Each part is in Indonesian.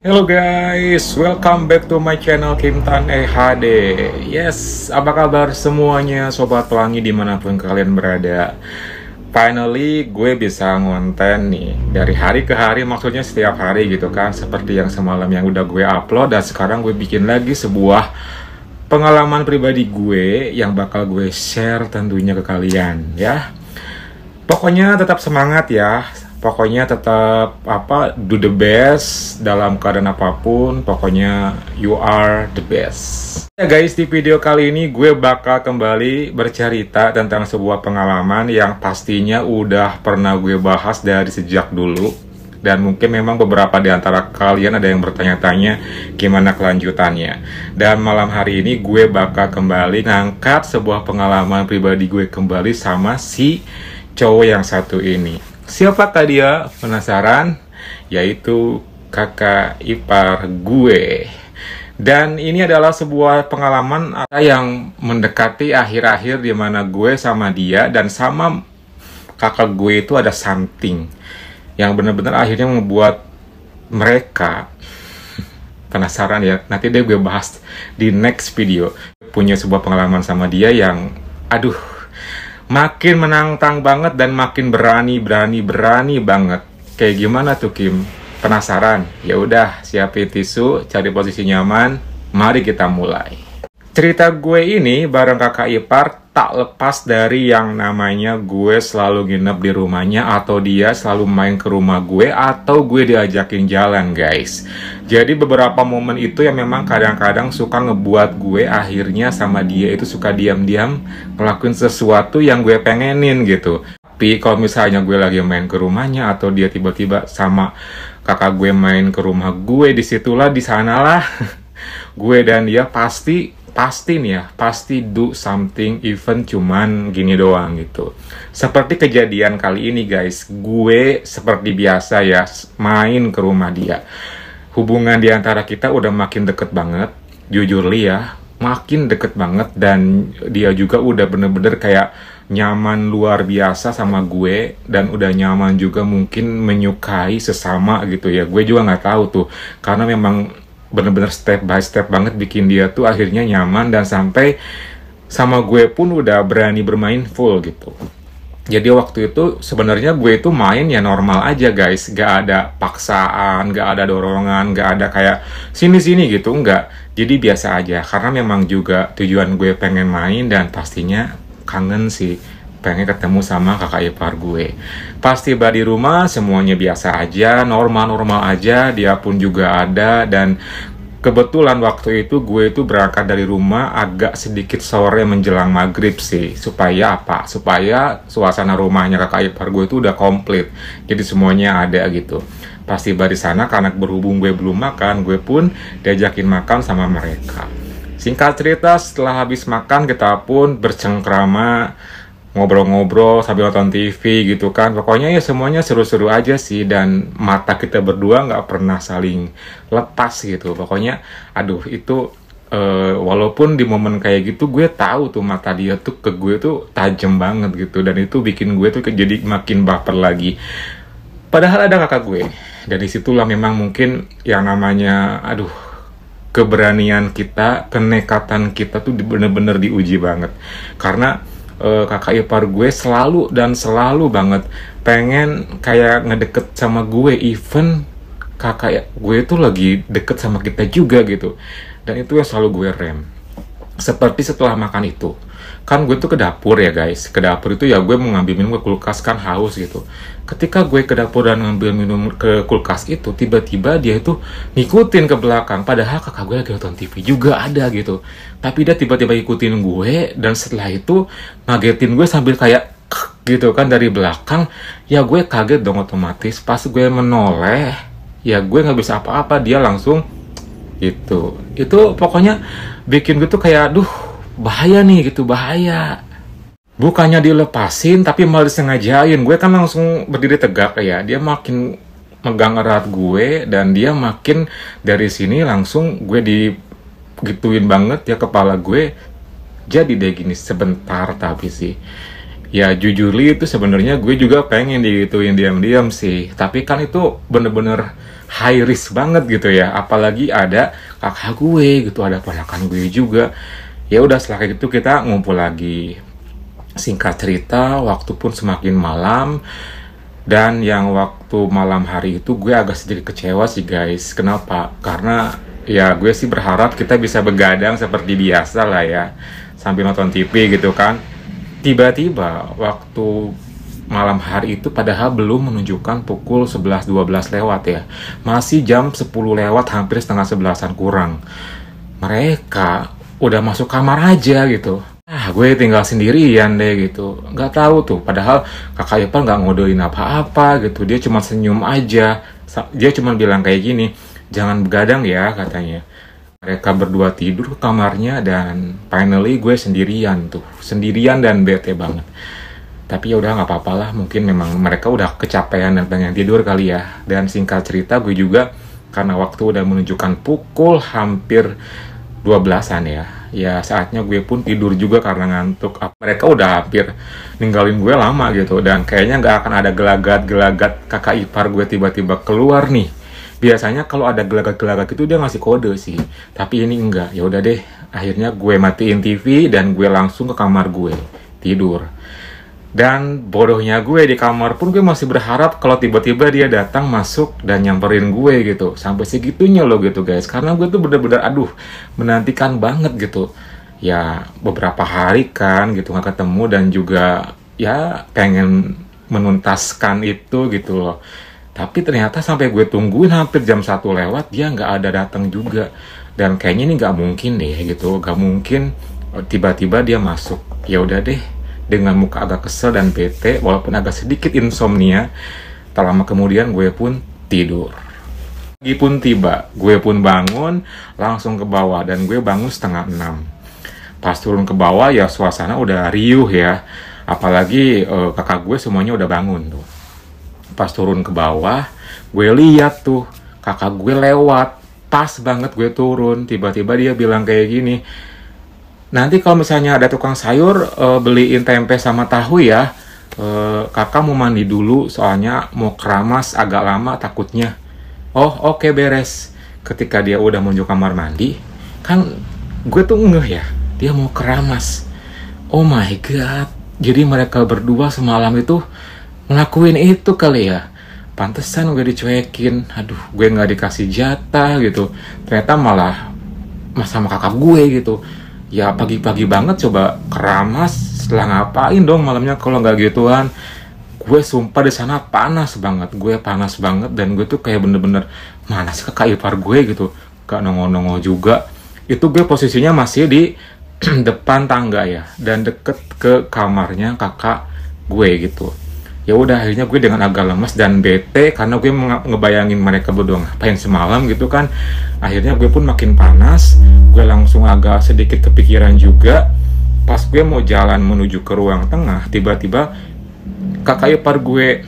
Hello guys, welcome back to my channel Kim Tan HD. Yes, apa kabar semuanya Sobat Pelangi dimanapun kalian berada. Finally gue bisa ngonten nih dari hari ke hari, maksudnya setiap hari gitu kan. Seperti yang semalam yang udah gue upload, dan sekarang gue bikin lagi sebuah pengalaman pribadi gue yang bakal gue share tentunya ke kalian ya. Pokoknya tetap semangat ya. Pokoknya tetap do the best dalam keadaan apapun. Pokoknya you are the best. Ya guys, di video kali ini gue bakal kembali bercerita tentang sebuah pengalaman yang pastinya udah pernah gue bahas dari sejak dulu. Dan mungkin memang beberapa di antara kalian ada yang bertanya-tanya gimana kelanjutannya. Dan malam hari ini gue bakal kembali ngangkat sebuah pengalaman pribadi gue kembali sama si cowok yang satu ini. Siapakah dia? Penasaran? Yaitu kakak ipar gue. Dan ini adalah sebuah pengalaman yang mendekati akhir-akhir di mana gue sama dia dan sama kakak gue itu ada something yang benar-benar akhirnya membuat mereka penasaran ya. Nanti deh gue bahas di next video. Punya sebuah pengalaman sama dia yang makin menantang banget dan makin berani banget. Kayak gimana tuh Kim? Penasaran? Ya udah, siapin tisu, cari posisi nyaman, mari kita mulai. Cerita gue ini bareng kakak ipar tak lepas dari yang namanya gue selalu nginep di rumahnya, atau dia selalu main ke rumah gue, atau gue diajakin jalan guys. Jadi beberapa momen itu yang memang kadang-kadang suka ngebuat gue akhirnya sama dia itu suka diam-diam ngelakuin sesuatu yang gue pengenin gitu. Tapi kalau misalnya gue lagi main ke rumahnya atau dia tiba-tiba sama kakak gue main ke rumah gue, disitulah disanalah gue dan dia pasti do something, even cuman gini doang gitu. Seperti kejadian kali ini guys, gue seperti biasa ya main ke rumah dia. Hubungan di antara kita udah makin deket banget, jujur li ya, makin deket banget. Dan dia juga udah bener-bener kayak nyaman luar biasa sama gue, dan udah nyaman juga mungkin menyukai sesama gitu ya. Gue juga nggak tahu tuh, karena memang bener-bener step by step banget bikin dia tuh akhirnya nyaman, dan sampai sama gue pun udah berani bermain full gitu. Jadi waktu itu sebenarnya gue itu main ya normal aja guys, gak ada paksaan, gak ada dorongan, gak ada kayak sini-sini gitu, enggak. Jadi biasa aja, karena memang juga tujuan gue pengen main dan pastinya kangen sih, pengen ketemu sama kakak ipar gue. Pas tiba di rumah semuanya biasa aja, normal-normal aja, dia pun juga ada. Dan kebetulan waktu itu gue itu berangkat dari rumah agak sedikit sore menjelang maghrib sih. Supaya apa? Supaya suasana rumahnya kakak ipar gue itu udah komplit, jadi semuanya ada gitu. Pas tiba di sana, karena berhubung gue belum makan, gue pun diajakin makan sama mereka. Singkat cerita, setelah habis makan kita pun bercengkrama, ngobrol-ngobrol sambil nonton TV gitu kan. Pokoknya ya semuanya seru-seru aja sih, dan mata kita berdua nggak pernah saling lepas gitu. Pokoknya itu walaupun di momen kayak gitu gue tahu tuh mata dia tuh ke gue tuh tajam banget gitu, dan itu bikin gue tuh jadi makin baper lagi. Padahal ada kakak gue, dan disitulah memang mungkin yang namanya keberanian kita, kenekatan kita tuh bener-bener diuji banget. Karena kakak ipar gue selalu banget pengen kayak ngedeket sama gue, even kakak gue itu lagi deket sama kita juga gitu. Dan itu yang selalu gue rem. Seperti setelah makan itu, kan gue tuh ke dapur ya guys. Ke dapur itu ya gue mau ngambil minum ke kulkas, kan haus gitu. Ketika gue ke dapur dan ngambil minum ke kulkas itu, tiba-tiba dia itu ngikutin ke belakang. Padahal kakak gue lagi nonton TV juga ada gitu. Tapi dia tiba-tiba ikutin gue, dan setelah itu ngagetin gue sambil kayak gitu kan dari belakang. Ya gue kaget dong otomatis. Pas gue menoleh, ya gue nggak bisa apa-apa, dia langsung gitu. Itu pokoknya bikin gue tuh kayak bahaya nih gitu, bahaya. Bukannya dilepasin tapi malah disengajain. Gue kan langsung berdiri tegak ya, dia makin megang erat gue, dan dia makin dari sini langsung gue digituin banget ya kepala gue. Jadi deh gini sebentar, tapi sih ya jujur itu sebenarnya gue juga pengen digituin diam-diam sih, tapi kan itu bener-bener high risk banget gitu ya, apalagi ada kakak gue gitu, ada ponakan gue juga. Ya udah, setelah itu kita ngumpul lagi. Singkat cerita, waktu pun semakin malam, dan yang waktu malam hari itu gue agak sedikit kecewa sih guys. Kenapa? Karena ya gue sih berharap kita bisa begadang seperti biasa lah ya, sambil nonton TV gitu kan. Tiba-tiba waktu malam hari itu padahal belum menunjukkan pukul 11.12 lewat ya, masih jam 10 lewat, hampir setengah 11-an kurang. Mereka udah masuk kamar aja gitu. Gue tinggal sendirian deh gitu. Nggak tahu tuh, padahal kakak ipar nggak ngodein apa-apa gitu. Dia cuma senyum aja. Dia cuma bilang kayak gini, jangan begadang ya katanya. Mereka berdua tidur ke kamarnya, dan finally gue sendirian tuh. Sendirian dan bete banget. Tapi ya udah, nggak apa-apa lah. Mungkin memang mereka udah kecapean dan pengen tidur kali ya. Dan singkat cerita, gue juga karena waktu udah menunjukkan pukul hampir 12-an ya saatnya gue pun tidur juga karena ngantuk. Mereka udah hampir ninggalin gue lama gitu, dan kayaknya nggak akan ada gelagat-gelagat kakak ipar gue tiba-tiba keluar nih. Biasanya kalau ada gelagat-gelagat itu dia ngasih kode sih, tapi ini enggak. Ya udah deh, akhirnya gue matiin TV dan gue langsung ke kamar gue tidur. Dan bodohnya gue, di kamar pun gue masih berharap kalau tiba-tiba dia datang masuk dan nyamperin gue gitu. Sampai segitunya loh gitu guys. Karena gue tuh bener-bener menantikan banget gitu. Ya beberapa hari kan gitu gak ketemu, dan juga ya pengen menuntaskan itu gitu loh. Tapi ternyata sampai gue tungguin hampir jam 1 lewat, dia gak ada datang juga. Dan kayaknya ini gak mungkin deh gitu. Gak mungkin tiba-tiba dia masuk. Ya udah deh, dengan muka agak kesel dan bete, walaupun agak sedikit insomnia, tak lama kemudian gue pun tidur. Pagi pun tiba, gue pun bangun, langsung ke bawah, dan gue bangun setengah 6. Pas turun ke bawah ya suasana udah riuh ya, apalagi kakak gue semuanya udah bangun tuh. Pas turun ke bawah, gue lihat tuh kakak gue lewat, pas banget gue turun, tiba-tiba dia bilang kayak gini, nanti kalau misalnya ada tukang sayur, beliin tempe sama tahu ya. Kakak mau mandi dulu, soalnya mau keramas agak lama takutnya. Oh oke, beres. Ketika dia udah menuju kamar mandi, kan gue tuh ngeh ya, dia mau keramas. Oh my god. Jadi mereka berdua semalam itu ngelakuin itu kali ya. Pantesan gue dicuekin. Aduh, gue gak dikasih jatah gitu. Ternyata malah sama kakak gue gitu. Ya pagi-pagi banget coba keramas, setelah ngapain dong malamnya kalau nggak gituan. Gue sumpah di sana panas banget, gue panas banget, dan gue tuh kayak bener-bener, mana sih kakak ipar gue gitu, gak nongol-nongol juga. Itu gue posisinya masih di depan tangga ya, dan deket ke kamarnya kakak gue gitu. Ya udah, akhirnya gue dengan agak lemas dan bete karena gue ngebayangin mereka berdua ngapain semalam gitu kan. Akhirnya gue pun makin panas, gue langsung agak sedikit kepikiran juga. Pas gue mau jalan menuju ke ruang tengah, tiba-tiba kakak ipar gue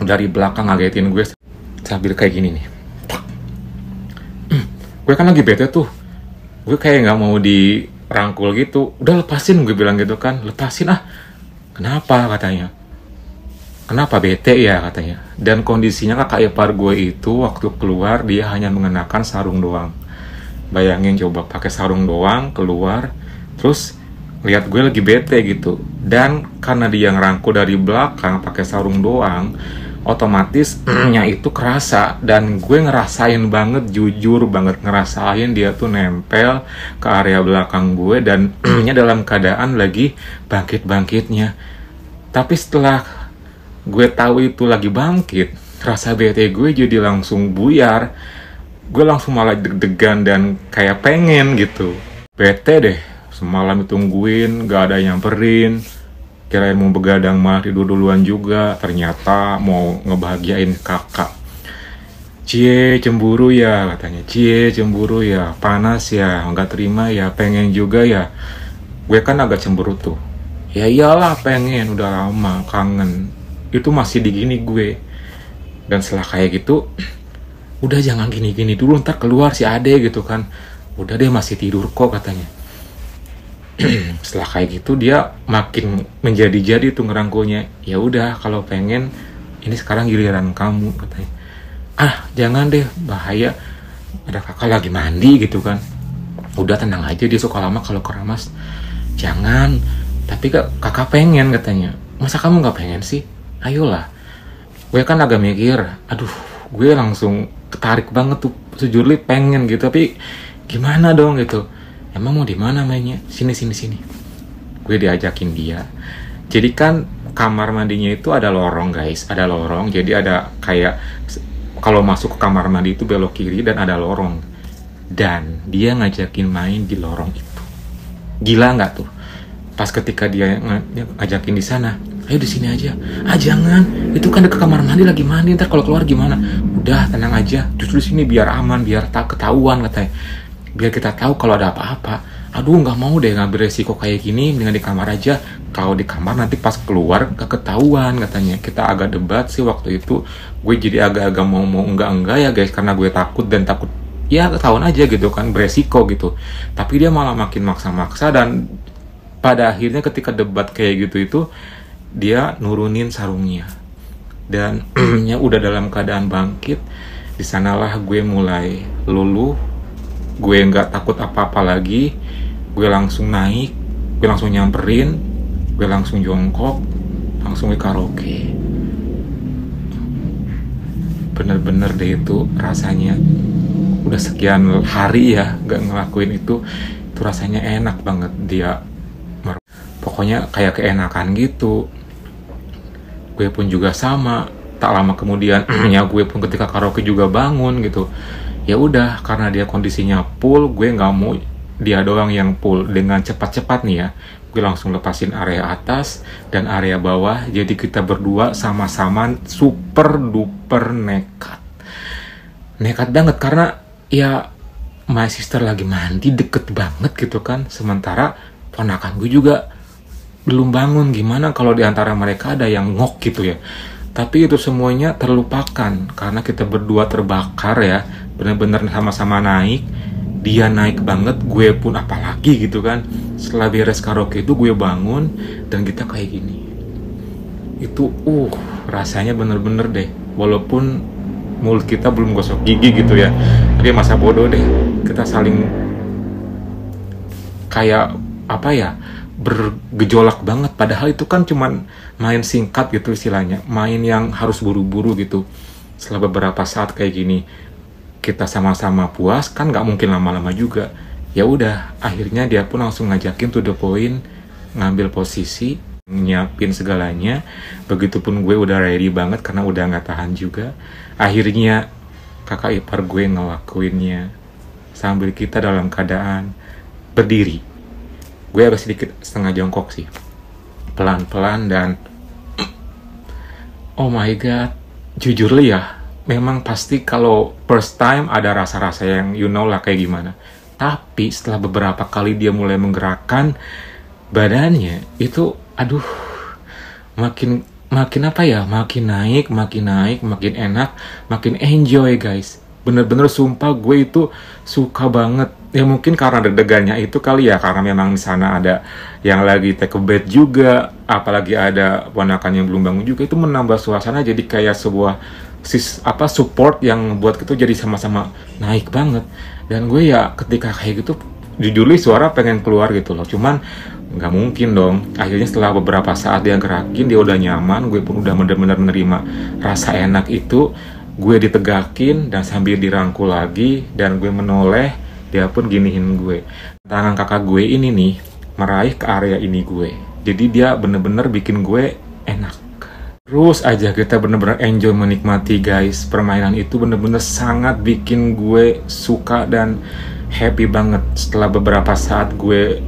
dari belakang ngagetin gue sambil kayak gini nih. Gue kan lagi bete tuh, gue kayak nggak mau dirangkul gitu. Udah lepasin, gue bilang gitu kan, lepasin ah. Kenapa katanya? Kenapa bete ya katanya. Dan kondisinya kakak ipar gue itu waktu keluar dia hanya mengenakan sarung doang. Bayangin coba, pakai sarung doang keluar, terus lihat gue lagi bete gitu. Dan karena dia ngerangkul dari belakang pakai sarung doang, otomatis nya itu kerasa. Dan gue ngerasain banget, jujur banget ngerasain dia tuh nempel ke area belakang gue, dan nya dalam keadaan lagi bangkit-bangkitnya. Tapi setelah gue tahu itu lagi bangkit, rasa bete gue jadi langsung buyar. Gue langsung malah deg-degan dan kayak pengen gitu. Bete deh, semalam ditungguin, gak ada yang nyamperin. Kirain mau begadang malah tidur duluan juga. Ternyata mau ngebahagiain kakak. Cie cemburu ya katanya, cie cemburu ya, panas ya, gak terima ya, pengen juga ya. Gue kan agak cemburu tuh. Ya iyalah pengen, udah lama, kangen. Itu masih digini gue. Dan setelah kayak gitu, udah jangan gini-gini dulu, ntar keluar si Ade gitu kan. Udah deh, masih tidur kok katanya. Setelah kayak gitu dia makin menjadi-jadi tuh ngerangkulnya. Ya udah, kalau pengen ini sekarang giliran kamu katanya. ah jangan deh, bahaya, ada kakak lagi mandi gitu kan. Udah tenang aja, dia suka lama kalau keramas. Jangan, tapi kakak pengen katanya. Masa kamu nggak pengen sih? Ayolah. Gue kan agak mikir, aduh, gue langsung ketarik banget tuh, sejujurnya pengen gitu, tapi gimana dong gitu. Emang mau di mana mainnya? Sini sini sini. Gue diajakin dia. Jadi kan kamar mandinya itu ada lorong guys, ada lorong. Jadi ada kayak kalau masuk ke kamar mandi itu belok kiri dan ada lorong. Dan dia ngajakin main di lorong itu. Gila nggak tuh? Pas ketika dia ngajakin di sana, ayo di sini aja. Ah jangan, itu kan dekat kamar mandi, lagi mandi, ntar kalau keluar gimana? Udah tenang aja, justru di sini biar aman, biar tak ketahuan katanya. Biar kita tahu kalau ada apa-apa. Aduh nggak mau deh ngambil resiko kayak gini, dengan di kamar aja. Kalau di kamar nanti pas keluar ketahuan katanya. Kita agak debat sih waktu itu. Gue jadi agak-agak mau enggak ya guys, karena gue takut ya ketahuan aja gitu kan, beresiko gitu. Tapi dia malah makin maksa-maksa, dan pada akhirnya ketika debat kayak gitu itu dia nurunin sarungnya dan nya udah dalam keadaan bangkit. Di sanalah gue mulai luluh, gue nggak takut apa-apa lagi. Gue langsung naik, gue langsung nyamperin, gue langsung jongkok, langsung ke karaoke. Bener-bener deh itu rasanya, udah sekian hari ya gak ngelakuin itu rasanya enak banget. Dia pokoknya kayak keenakan gitu. Gue pun juga sama, tak lama kemudian ya gue pun ketika karaoke juga bangun gitu. Ya udah, karena dia kondisinya full, gue nggak mau dia doang yang full. Dengan cepat-cepat nih ya, gue langsung lepasin area atas dan area bawah. Jadi kita berdua sama-sama super duper nekat banget, karena ya my sister lagi mandi deket banget gitu kan, sementara ponakan gue juga belum bangun. Gimana kalau diantara mereka ada yang ngok gitu ya. Tapi itu semuanya terlupakan karena kita berdua terbakar ya, bener-bener sama-sama naik. Dia naik banget, gue pun apalagi gitu kan. Setelah beres karaoke itu gue bangun dan kita kayak gini. Itu rasanya bener-bener deh, walaupun mulut kita belum gosok gigi gitu ya, tapi masa bodoh deh, kita saling kayak apa ya, bergejolak banget. Padahal itu kan cuman main singkat gitu istilahnya, main yang harus buru-buru gitu. Setelah beberapa saat kayak gini kita sama-sama puas kan, nggak mungkin lama-lama juga. Ya udah, akhirnya dia pun langsung ngajakin to the point, ngambil posisi, nyiapin segalanya. Begitupun gue udah ready banget karena udah nggak tahan juga. Akhirnya kakak ipar gue ngelakuinnya sambil kita dalam keadaan berdiri. Gue agak sedikit setengah jongkok sih, pelan-pelan, dan oh my god, jujur li ya, memang pasti kalau first time ada rasa-rasa yang you know lah kayak gimana. Tapi setelah beberapa kali dia mulai menggerakkan badannya, itu aduh, makin apa ya, makin naik, makin enak, makin enjoy guys. Bener-bener sumpah gue itu suka banget. Ya mungkin karena deg-degannya itu kali ya, karena memang di sana ada yang lagi take a bath juga, apalagi ada ponakan yang belum bangun juga. Itu menambah suasana jadi kayak sebuah support yang buat kita jadi sama-sama naik banget. Dan gue ya ketika kayak gitu, jujur suara pengen keluar gitu loh, cuman nggak mungkin dong. Akhirnya setelah beberapa saat dia gerakin, dia udah nyaman, gue pun udah bener-bener menerima rasa enak itu. Gue ditegakin dan sambil dirangkul lagi, dan gue menoleh, dia pun giniin gue. Tangan kakak gue ini nih meraih ke area ini gue, jadi dia bener-bener bikin gue enak. Terus aja kita bener-bener enjoy menikmati guys. Permainan itu bener-bener sangat bikin gue suka dan happy banget. Setelah beberapa saat gue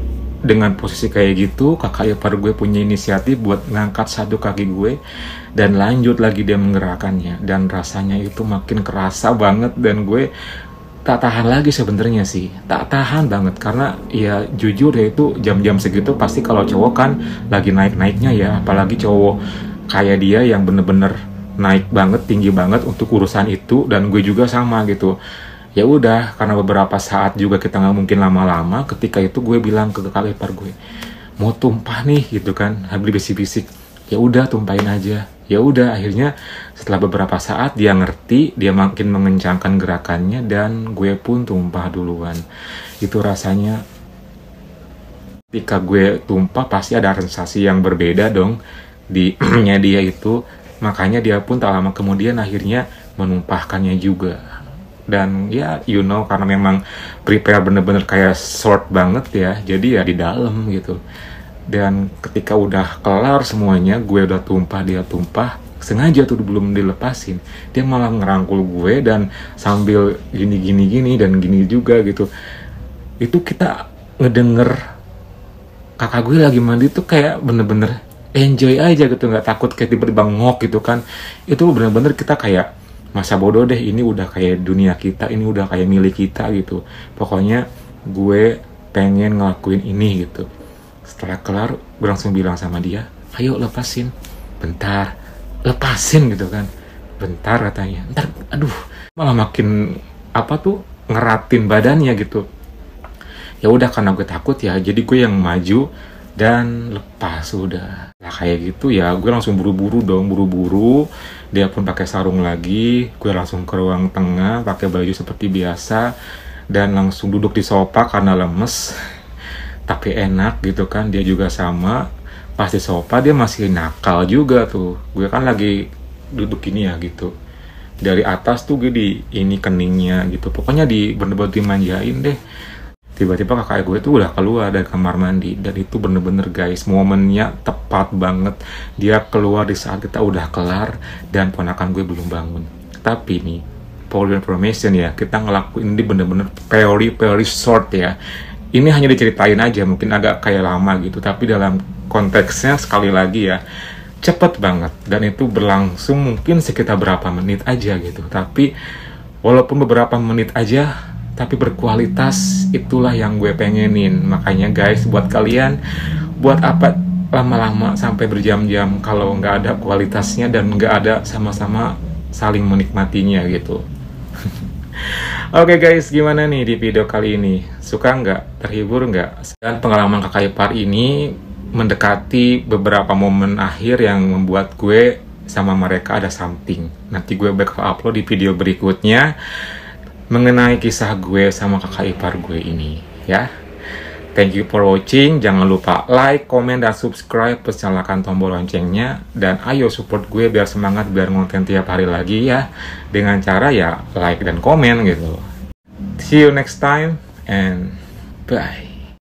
dengan posisi kayak gitu, kakak ipar gue punya inisiatif buat ngangkat satu kaki gue dan lanjut lagi dia menggerakkannya, dan rasanya itu makin kerasa banget. Dan gue tak tahan lagi sebenarnya sih, tak tahan banget, karena ya jujur ya itu jam-jam segitu pasti kalau cowok kan lagi naik-naiknya ya, apalagi cowok kayak dia yang bener-bener naik banget, tinggi banget untuk urusan itu. Dan gue juga sama gitu. Ya udah, karena beberapa saat juga kita nggak mungkin lama-lama. Ketika itu gue bilang ke kakak ipar gue, mau tumpah nih gitu kan, habis bisik-bisik. Ya udah tumpahin aja. Ya udah, akhirnya setelah beberapa saat dia ngerti, dia makin mengencangkan gerakannya, dan gue pun tumpah duluan. Itu rasanya, ketika gue tumpah pasti ada sensasi yang berbeda dong di nya dia itu. Makanya dia pun tak lama kemudian akhirnya menumpahkannya juga. Dan ya karena memang prepare bener-bener kayak short banget ya, jadi ya di dalam gitu. Dan ketika udah kelar semuanya, gue udah tumpah, dia tumpah, sengaja tuh belum dilepasin, dia malah ngerangkul gue dan sambil gini dan gini juga gitu. Itu kita ngedenger kakak gue lagi mandi tuh kayak bener-bener enjoy aja gitu, nggak takut kayak tiba-tiba ngok gitu kan. Itu bener-bener kita kayak masa bodoh deh, ini udah kayak dunia kita, ini udah kayak milik kita gitu. Pokoknya gue pengen ngelakuin ini gitu. Setelah kelar, gue langsung bilang sama dia, ayo lepasin, bentar, lepasin gitu kan, bentar katanya, ntar, aduh, malah makin ngeratin badannya gitu. Ya udah, karena gue takut ya, jadi gue yang maju dan lepas udah. Nah kayak gitu ya, gue langsung buru-buru. Dia pun pakai sarung lagi, gue langsung ke ruang tengah, pakai baju seperti biasa, dan langsung duduk di sofa karena lemes. Tapi enak gitu kan, dia juga sama. Pas di sofa dia masih nakal juga tuh. Gue kan lagi duduk gini ya gitu. Dari atas tuh gue di ini keningnya gitu. Pokoknya bener-bener dimanjain deh. Tiba-tiba kakak gue tuh udah keluar dari kamar mandi. Dan itu bener-bener guys, momennya tepat banget. Dia keluar di saat kita udah kelar dan ponakan gue belum bangun. Tapi nih, for your information ya, kita ngelakuin ini bener-bener very short ya. Ini hanya diceritain aja, mungkin agak kayak lama gitu, tapi dalam konteksnya sekali lagi ya, cepet banget. Dan itu berlangsung mungkin sekitar berapa menit aja gitu. Tapi walaupun beberapa menit aja, tapi berkualitas, itulah yang gue pengenin. Makanya guys, buat kalian, buat apa lama-lama sampai berjam-jam kalau nggak ada kualitasnya dan nggak ada sama-sama saling menikmatinya gitu. Oke guys, gimana nih di video kali ini? Suka nggak? Terhibur nggak? Dan pengalaman kakak ipar ini mendekati beberapa momen akhir yang membuat gue sama mereka ada something. Nanti gue bakal upload di video berikutnya mengenai kisah gue sama kakak ipar gue ini ya. Thank you for watching. Jangan lupa like, comment, dan subscribe, plus nyalakan tombol loncengnya. Dan ayo support gue biar semangat, biar ngonten tiap hari lagi ya. Dengan cara ya like dan komen gitu. See you next time and bye.